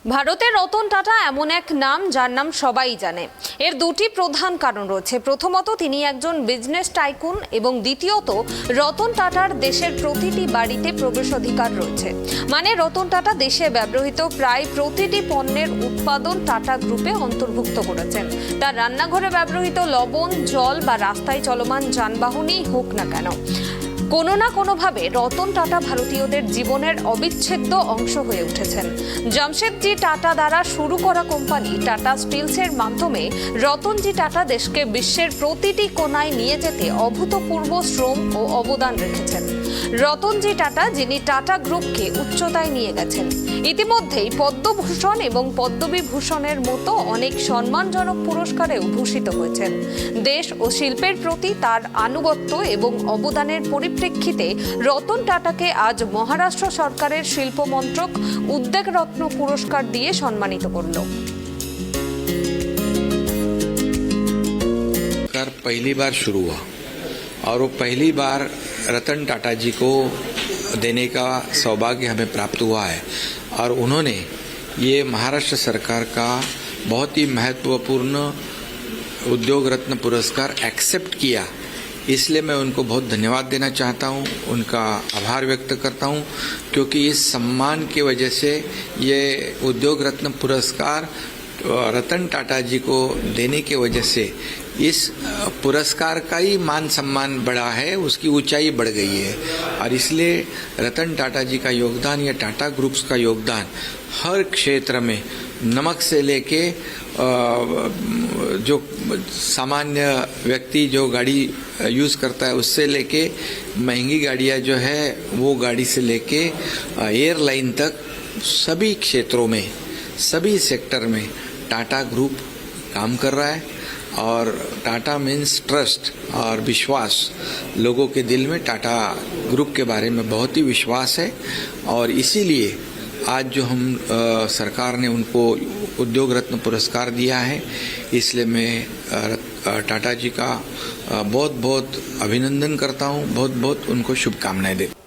ভারতের রতন টাটা এমন এক নাম যার নাম সবাই জানে। এর দুটি প্রধান কারণ রয়েছে। প্রথমত, তিনি একজন বিজনেস টাইকুন এবং দ্বিতীয়ত, রতন টাটার দেশের প্রতিটি বাড়িতে প্রবেশাধিকার রয়েছে। মানে রতন টাটা দেশে ব্যবহৃত প্রায় প্রতিটি পণ্যের উৎপাদন টাটা গ্রুপে অন্তর্ভুক্ত করেছেন। তার রান্নাঘরে ব্যবহৃত লবণ, জল বা রাস্তায় চলমান যানবাহনই হোক না কেন, কোনো না কোনোভাবে রতন টাটা ভারতীয়দের জীবনের অবিচ্ছেদ্য অংশ হয়ে উঠেছেন। জামশেদজি টাটা দ্বারা শুরু করা কোম্পানি টাটা স্টিলসের মাধ্যমে রতনজি টাটা দেশকে বিশ্বের প্রতিটি কোণায় নিয়ে যেতে অভূতপূর্ব শ্রম ও অবদান রেখেছেন। রতনজি টাটা, যিনি টাটা গ্রুপকে উচ্চতায় নিয়ে গেছেন। ইতিমধ্যেই পদ্মভূষণ এবং পদ্মবিভূষণের মতো অনেক সম্মানজনক পুরস্কারেও ভূষিত হয়েছেন। দেশ ও শিল্পের প্রতি তার আনুগত্য এবং অবদানের পরিপ্রেক্ষিতে রতন টাটাকে আজ মহারাষ্ট্র সরকারের শিল্প মন্ত্রক উদ্যোগ রত্ন পুরস্কার দিয়ে সম্মানিত করল। पहली बार शुरू हुआ और वो पहली बार रतन टाटा जी को देने का सौभाग्य हमें प्राप्त हुआ है और उन्होंने ये महाराष्ट्र सरकार का बहुत ही महत्वपूर्ण उद्योग रत्न पुरस्कार एक्सेप्ट किया। इसलिए मैं उनको बहुत धन्यवाद देना चाहता हूँ, उनका आभार व्यक्त करता हूँ, क्योंकि इस सम्मान की वजह से ये उद्योग रत्न पुरस्कार रतन टाटा जी को देने की वजह से इस पुरस्कार का ही मान सम्मान बढ़ा है, उसकी ऊंचाई बढ़ गई है। और इसलिए रतन टाटा जी का योगदान या टाटा ग्रुप्स का योगदान हर क्षेत्र में, नमक से लेके जो सामान्य व्यक्ति जो गाड़ी यूज़ करता है उससे लेके महंगी गाड़ियाँ जो है वो गाड़ी से लेके एयरलाइन तक सभी क्षेत्रों में, सभी सेक्टर में टाटा ग्रुप काम कर रहा है। और टाटा मीन्स ट्रस्ट और विश्वास। लोगों के दिल में टाटा ग्रुप के बारे में बहुत ही विश्वास है और इसीलिए आज जो हम सरकार ने उनको उद्योग रत्न पुरस्कार दिया है, इसलिए मैं टाटा जी का बहुत बहुत अभिनंदन करता हूँ, बहुत बहुत उनको शुभकामनाएं देता हूँ।